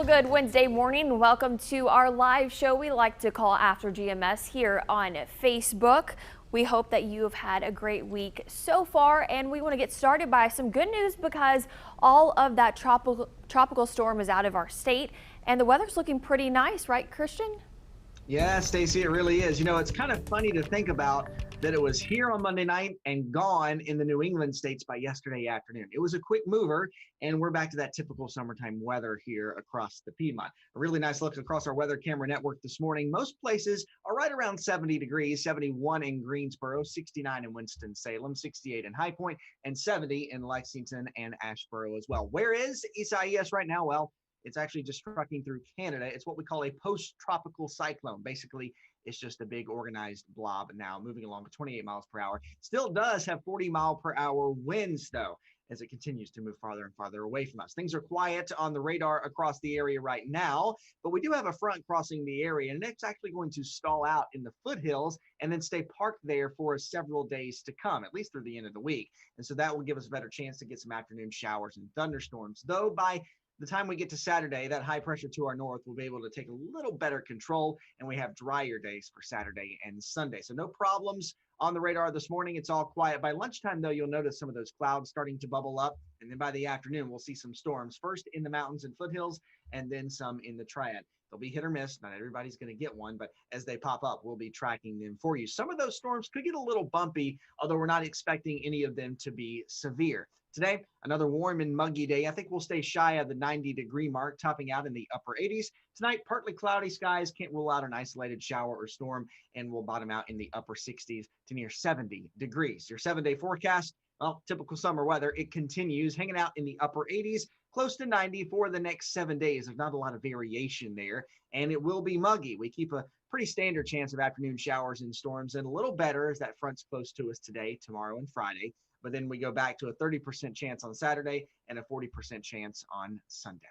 good Wednesday morning. Welcome to our live show we like to call After GMS here on Facebook. We hope that you have had a great week so far, and we want to get started by some good news because all of that tropical storm is out of our state and the weather's looking pretty nice, right, Christian? Yeah, Stacy, it really is. You know, it's kind of funny to think about that it was here on Monday night and gone in the New England states by yesterday afternoon. It was a quick mover, and we're back to that typical summertime weather here across the Piedmont. A really nice look across our weather camera network this morning. Most places are right around 70 degrees, 71 in Greensboro, 69 in Winston-Salem, 68 in High Point, and 70 in Lexington and Asheboro as well. Where is Isaias right now? Well, it's actually just trucking through Canada. It's what we call a post-tropical cyclone. Basically, it's just a big organized blob now moving along at 28 miles per hour. Still does have 40-mile-per-hour winds, though, as it continues to move farther and farther away from us. Things are quiet on the radar across the area right now, but we do have a front crossing the area, and it's actually going to stall out in the foothills and then stay parked there for several days to come, at least through the end of the week. And so that will give us a better chance to get some afternoon showers and thunderstorms, though by the time we get to Saturday, that high pressure to our north will be able to take a little better control, and we have drier days for Saturday and Sunday. So no problems on the radar this morning. It's all quiet. By lunchtime, though, you'll notice some of those clouds starting to bubble up, and then by the afternoon, we'll see some storms, first in the mountains and foothills, and then some in the triad. They'll be hit or miss. Not everybody's going to get one, but as they pop up, we'll be tracking them for you. Some of those storms could get a little bumpy, although we're not expecting any of them to be severe. Today, another warm and muggy day. I think we'll stay shy of the 90-degree mark, topping out in the upper 80s. Tonight, partly cloudy skies. Can't rule out an isolated shower or storm, and we'll bottom out in the upper 60s to near 70 degrees. Your 7-day forecast, well, typical summer weather. It continues hanging out in the upper 80s, close to 90 for the next 7 days. There's not a lot of variation there, and it will be muggy. We keep a pretty standard chance of afternoon showers and storms, and a little better as that front's close to us today, tomorrow, and Friday. But then we go back to a 30% chance on Saturday and a 40% chance on Sunday.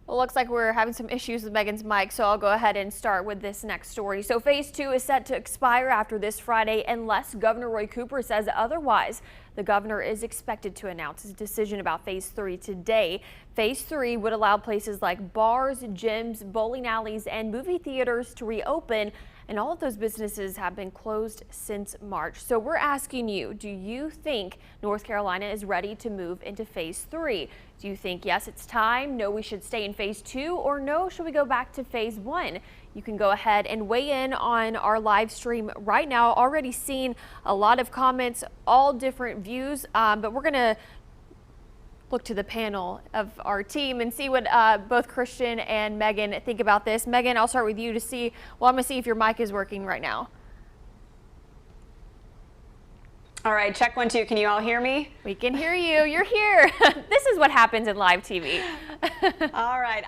Well, it looks like we're having some issues with Megan's mic, so I'll go ahead and start with this next story. So phase 2 is set to expire after this Friday unless Governor Roy Cooper says otherwise. The governor is expected to announce his decision about phase 3 today. Phase 3 would allow places like bars, gyms, bowling alleys, and movie theaters to reopen, and all of those businesses have been closed since March. So we're asking you, do you think North Carolina is ready to move into phase 3? Do you think, yes, it's time, no, we should stay in phase 2, or no, should we go back to phase 1? You can go ahead and weigh in on our live stream right now. Already seen a lot of comments, all different views, but we're going to look to the panel of our team and see what both Christian and Megan think about this. Megan, I'll start with you to see, well, I'm going to see if your mic is working right now. All right, check 1, 2. Can you all hear me? We can hear you. You're here. This is what happens in live TV. All right,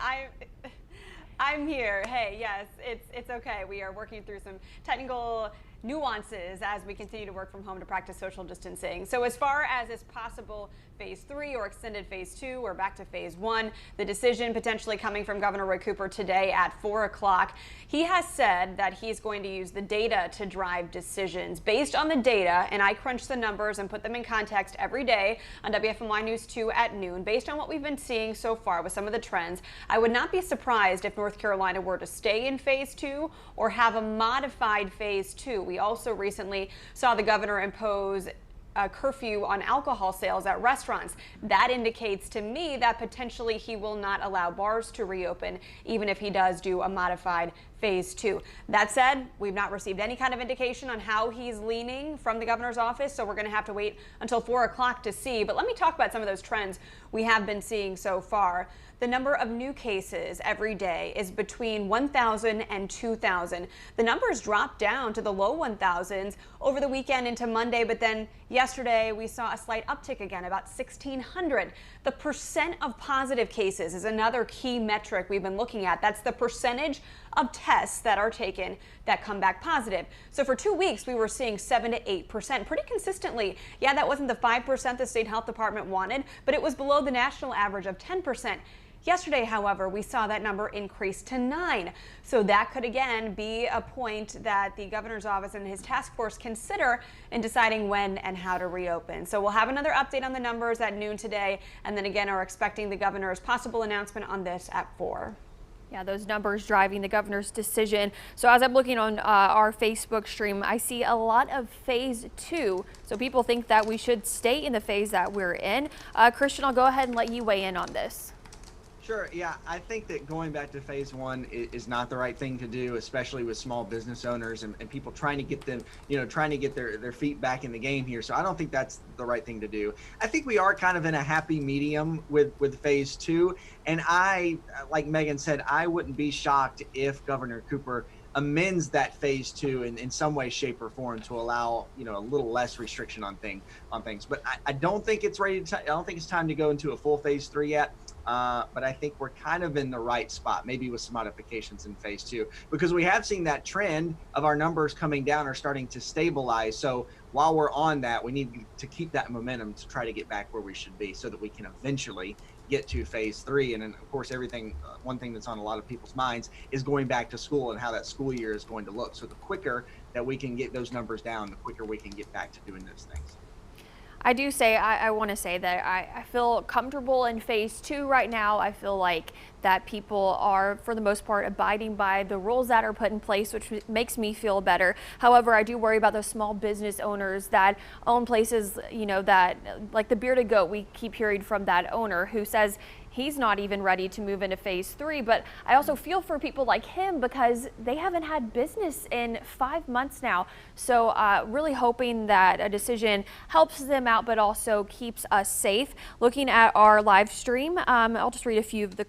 I'm here. Hey, yes, it's okay. We are working through some technical nuances as we continue to work from home to practice social distancing. So as far as this possible phase 3 or extended phase 2 or back to phase 1, the decision potentially coming from Governor Roy Cooper today at 4 o'clock. He has said that he's going to use the data to drive decisions. Based on the data, and I crunch the numbers and put them in context every day on WFMY News 2 at noon, based on what we've been seeing so far with some of the trends, I would not be surprised if North Carolina were to stay in phase 2 or have a modified phase 2. We also recently saw the governor impose a curfew on alcohol sales at restaurants. That indicates to me that potentially he will not allow bars to reopen, even if he does do a modified phase 2. That said, we've not received any kind of indication on how he's leaning from the governor's office, so we're going to have to wait until 4 o'clock to see. But let me talk about some of those trends we have been seeing so far. The number of new cases every day is between 1,000 and 2,000. The numbers dropped down to the low 1,000s over the weekend into Monday, but then yesterday we saw a slight uptick again, about 1,600. The percent of positive cases is another key metric we've been looking at. That's the percentage of tests that are taken that come back positive. So for 2 weeks, we were seeing 7 to 8% pretty consistently. Yeah, that wasn't the 5% the state health department wanted, but it was below the national average of 10%. Yesterday, however, we saw that number increase to 9. So that could again be a point that the governor's office and his task force consider in deciding when and how to reopen. So we'll have another update on the numbers at noon today, and then again are expecting the governor's possible announcement on this at 4. Yeah, those numbers driving the governor's decision. So as I'm looking on our Facebook stream, I see a lot of phase 2. So people think that we should stay in the phase that we're in. Christian, I'll go ahead and let you weigh in on this. Sure. Yeah, I think that going back to phase 1 is not the right thing to do, especially with small business owners and people trying to get them, trying to get their feet back in the game here. So I don't think that's the right thing to do. I think we are kind of in a happy medium with phase 2. And I, like Megan said, I wouldn't be shocked if Governor Cooper amends that phase 2 in some way, shape, or form to allow a little less restriction on things. But I don't think it's ready to. I don't think it's time to go into a full phase 3 yet. But I think we're kind of in the right spot, maybe with some modifications in phase 2, because we have seen that trend of our numbers coming down or starting to stabilize. So while we're on that, we need to keep that momentum to try to get back where we should be so that we can eventually get to phase 3. And then, of course, one thing that's on a lot of people's minds is going back to school and how that school year is going to look. So the quicker that we can get those numbers down, the quicker we can get back to doing those things. I do say, I want to say that I feel comfortable in phase 2 right now. I feel like that people are, for the most part, abiding by the rules that are put in place, which makes me feel better. However, I do worry about those small business owners that own places, that like the Bearded Goat, we keep hearing from that owner who says he's not even ready to move into phase 3. But I also feel for people like him because they haven't had business in 5 months now. So really hoping that a decision helps them out, but also keeps us safe. Looking at our live stream, I'll just read a few of the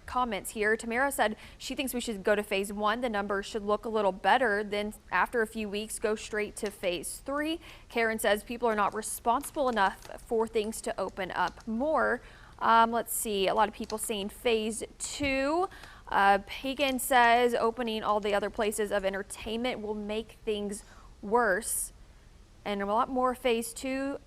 comments here. Tamara said she thinks we should go to phase 1. The numbers should look a little better. Then after a few weeks, go straight to phase 3. Karen says people are not responsible enough for things to open up more. Let's see, a lot of people saying phase 2. Pagan says opening all the other places of entertainment will make things worse. And a lot more phase 2.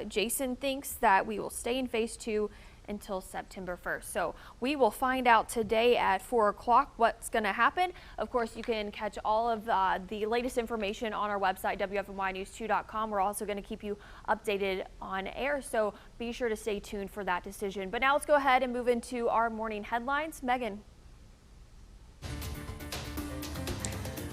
Jason thinks that we will stay in phase 2 until September 1st. So we will find out today at 4 o'clock what's going to happen. Of course, you can catch all of the latest information on our website, WFNYnews2.com. We're also going to keep you updated on air, so be sure to stay tuned for that decision. But now let's go ahead and move into our morning headlines. Megan.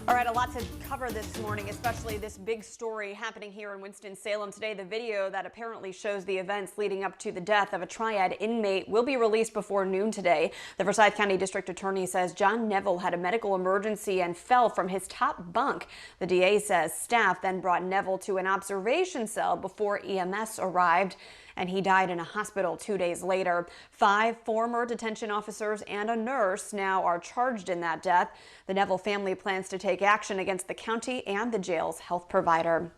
All right, a lot to cover this morning, especially this big story happening here in Winston-Salem today. The video that apparently shows the events leading up to the death of a Triad inmate will be released before noon today. The Forsyth County District Attorney says John Neville had a medical emergency and fell from his top bunk. The DA says staff then brought Neville to an observation cell before EMS arrived, and he died in a hospital 2 days later. 5 former detention officers and a nurse now are charged in that death. The Neville family plans to take action against the county and the jail's health provider.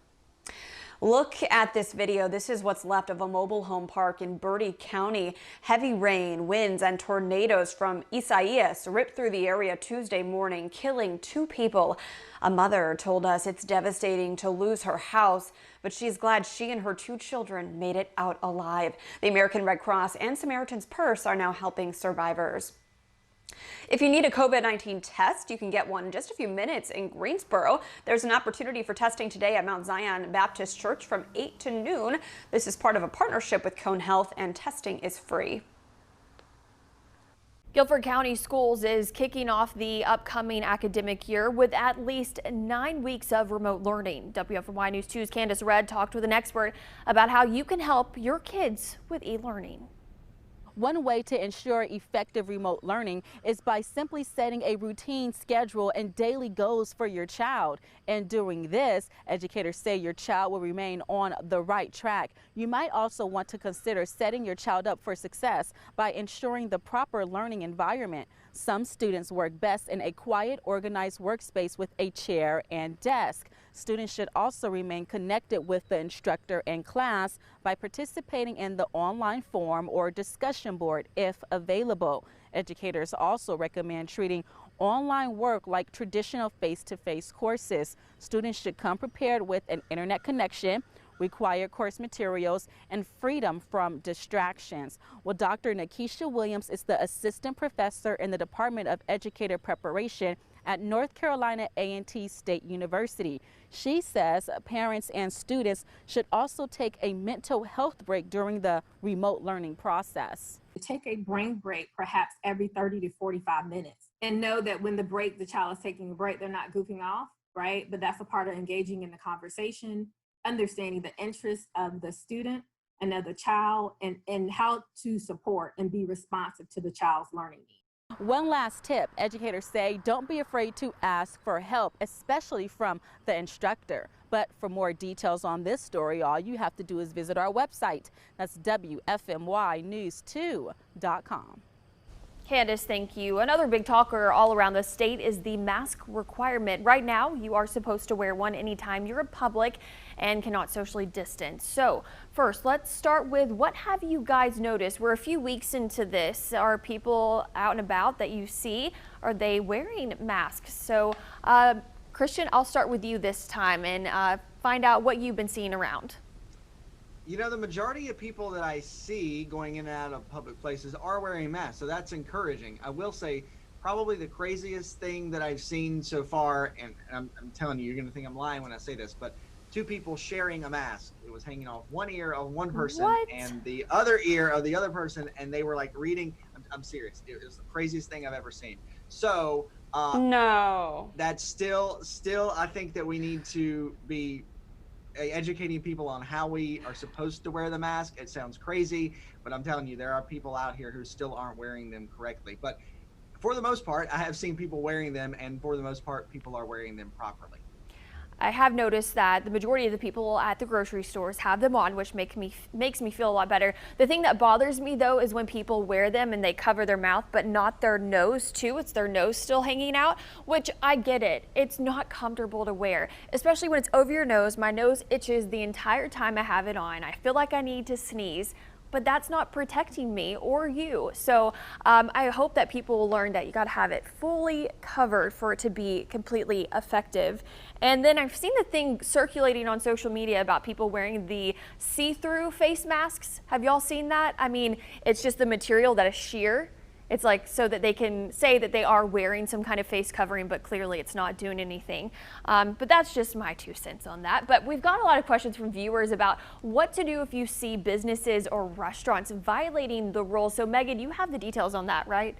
Look at this video. This is what's left of a mobile home park in Bertie County. Heavy rain, winds, and tornadoes from Isaias ripped through the area Tuesday morning, killing 2 people. A mother told us it's devastating to lose her house, but she's glad she and her 2 children made it out alive. The American Red Cross and Samaritan's Purse are now helping survivors. If you need a COVID-19 test, you can get one in just a few minutes in Greensboro. There's an opportunity for testing today at Mount Zion Baptist Church from 8 to noon. This is part of a partnership with Cone Health, and testing is free. Guilford County Schools is kicking off the upcoming academic year with at least 9 weeks of remote learning. WFNY News 2's Candace Redd talked with an expert about how you can help your kids with e-learning. One way to ensure effective remote learning is by simply setting a routine schedule and daily goals for your child. And doing this, educators say your child will remain on the right track. You might also want to consider setting your child up for success by ensuring the proper learning environment. Some students work best in a quiet, organized workspace with a chair and desk. Students should also remain connected with the instructor in class by participating in the online forum or discussion board if available. Educators also recommend treating online work like traditional face-to-face courses. Students should come prepared with an internet connection, required course materials, and freedom from distractions. Well, Dr. Nakisha Williams is the assistant professor in the Department of Educator Preparation at North Carolina A&T State University. She says parents and students should also take a mental health break during the remote learning process. Take a brain break perhaps every 30 to 45 minutes and know that when the child is taking a break, they're not goofing off, right? But that's a part of engaging in the conversation, understanding the interests of the student and of the child, and how to support and be responsive to the child's learning needs. One last tip, educators say don't be afraid to ask for help, especially from the instructor. But for more details on this story, all you have to do is visit our website. That's WFMYnews2.com. Candace, thank you. Another big talker all around the state is the mask requirement. Right now, you are supposed to wear one anytime you're in public and cannot socially distance. So first, let's start with what have you guys noticed? We're a few weeks into this. Are people out and about that you see? Are they wearing masks? So Christian, I'll start with you this time and find out what you've been seeing around. You know, the majority of people that I see going in and out of public places are wearing masks, so that's encouraging. I will say probably the craziest thing that I've seen so far, and I'm telling you, you're going to think I'm lying when I say this, but 2 people sharing a mask. It was hanging off one ear of one person and the other ear of the other person, and they were like reading. I'm serious. It was the craziest thing I've ever seen. So no, that's still I think that we need to be educating people on how we are supposed to wear the mask. It sounds crazy, but I'm telling you, there are people out here who still aren't wearing them correctly. But for the most part, I have seen people wearing them, and for the most part, people are wearing them properly. I have noticed that the majority of the people at the grocery stores have them on, which makes me feel a lot better. The thing that bothers me, though, is when people wear them and they cover their mouth, but not their nose, too. It's their nose still hanging out, which I get it. It's not comfortable to wear, especially when it's over your nose. My nose itches the entire time I have it on. I feel like I need to sneeze, but that's not protecting me or you. So I hope that people will learn that you got to have it fully covered for it to be completely effective. And then I've seen the thing circulating on social media about people wearing the see-through face masks. Have y'all seen that? I mean, it's just the material that is sheer. It's like so that they can say that they are wearing some kind of face covering, but clearly it's not doing anything. But that's just my 2 cents on that. But we've got a lot of questions from viewers about what to do if you see businesses or restaurants violating the rules. So Megan, you have the details on that, right?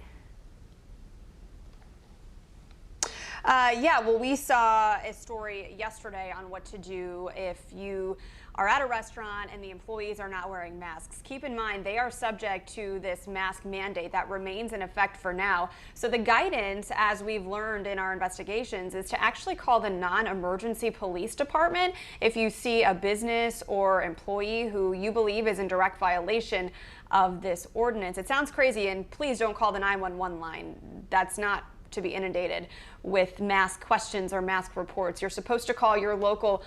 Yeah, well, we saw a story yesterday on what to do if you are at a restaurant and the employees are not wearing masks. Keep in mind, they are subject to this mask mandate that remains in effect for now. So the guidance, as we've learned in our investigations, is to actually call the non-emergency police department if you see a business or employee who you believe is in direct violation of this ordinance. It sounds crazy, and please don't call the 911 line. That's not to be inundated with mask questions or mask reports. You're supposed to call your local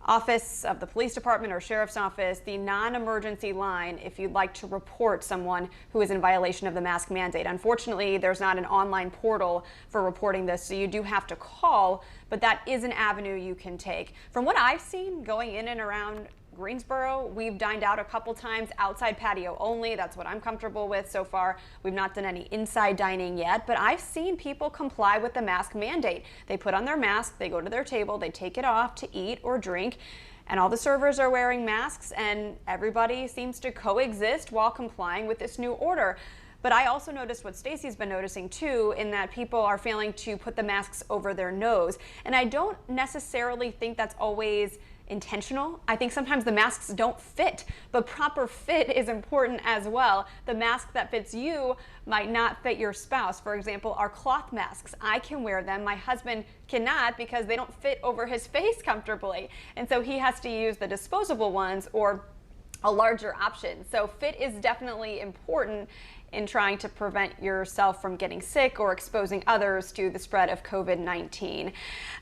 office of the police department or sheriff's office, the non-emergency line, if you'd like to report someone who is in violation of the mask mandate. Unfortunately, there's not an online portal for reporting this, so you do have to call, but that is an avenue you can take. From what I've seen going in and around Greensboro, we've dined out a couple times outside patio only. That's what I'm comfortable with so far. We've not done any inside dining yet, but I've seen people comply with the mask mandate. They put on their mask, they go to their table, they take it off to eat or drink, and all the servers are wearing masks, and everybody seems to coexist while complying with this new order. But I also noticed what Stacy's been noticing too, in that people are failing to put the masks over their nose. And I don't necessarily think that's always intentional. I think sometimes the masks don't fit, but proper fit is important as well. The mask that fits you might not fit your spouse. For example, our cloth masks, I can wear them. My husband cannot because they don't fit over his face comfortably. And so he has to use the disposable ones or a larger option. So fit is definitely important in trying to prevent yourself from getting sick or exposing others to the spread of COVID-19.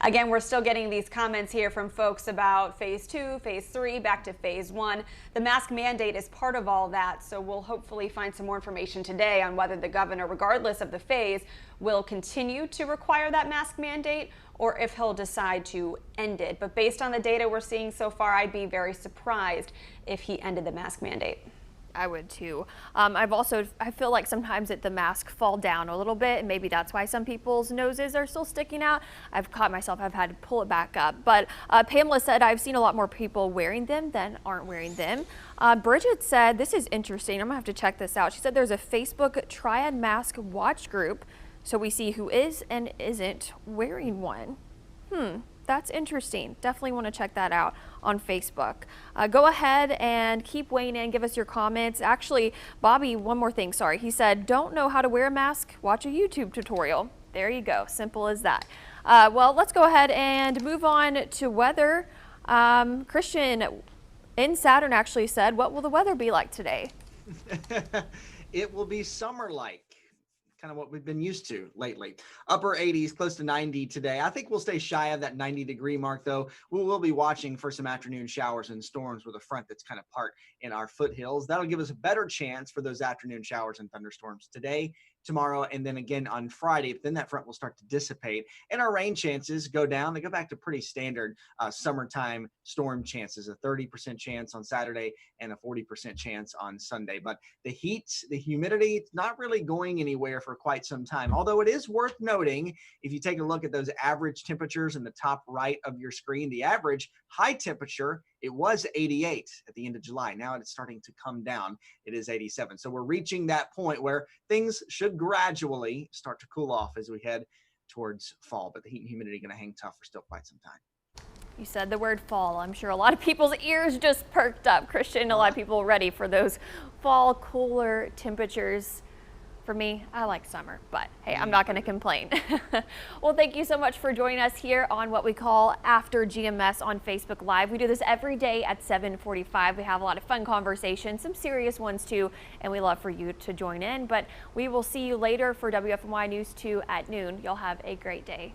Again, we're still getting these comments here from folks about phase 2, phase 3, back to phase 1. The mask mandate is part of all that, so we'll hopefully find some more information today on whether the governor, regardless of the phase, will continue to require that mask mandate or if he'll decide to end it. But based on the data we're seeing so far, I'd be very surprised if he ended the mask mandate. I would too. I feel like sometimes the masks fall down a little bit, and maybe that's why some people's noses are still sticking out. I've caught myself, I've had to pull it back up. But Pamela said, I've seen a lot more people wearing them than aren't wearing them. Bridget said, this is interesting. I'm gonna have to check this out. She said there's a Facebook Triad Mask Watch group, so we see who is and isn't wearing one. That's interesting. Definitely want to check that out on Facebook. Go ahead and keep weighing in. Give us your comments. Actually, Bobby, one more thing. Sorry. He said, don't know how to wear a mask? Watch a YouTube tutorial. There you go. Simple as that. Well, let's go ahead and move on to weather. Christian in Saturn actually said, what will the weather be like today? It will be summer-like. Kind of what we've been used to lately. Upper 80s, close to 90 today. I think we'll stay shy of that 90-degree mark, though. We will be watching for some afternoon showers and storms with a front that's kind of part in our foothills. That'll give us a better chance for those afternoon showers and thunderstorms today, tomorrow, and then again on Friday. But then that front will start to dissipate, and our rain chances go down. They go back to pretty standard summertime storm chances, a 30% chance on Saturday and a 40% chance on Sunday. But the heat, the humidity, it's not really going anywhere for quite some time. Although it is worth noting, if you take a look at those average temperatures in the top right of your screen, the average high temperature, it was 88 at the end of July. Now it's starting to come down. It is 87. So we're reaching that point where things should gradually start to cool off as we head towards fall. But the heat and humidity are going to hang tough for still quite some time. You said the word fall. I'm sure a lot of people's ears just perked up, Christian. A lot of people ready for those fall cooler temperatures. For me, I like summer, but hey, I'm not going to complain. Well, thank you so much for joining us here on what we call After GMS on Facebook Live. We do this every day at 7:45. We have a lot of fun conversations, some serious ones too, and we love for you to join in. But we will see you later for WFMY News 2 at noon. Y'all have a great day.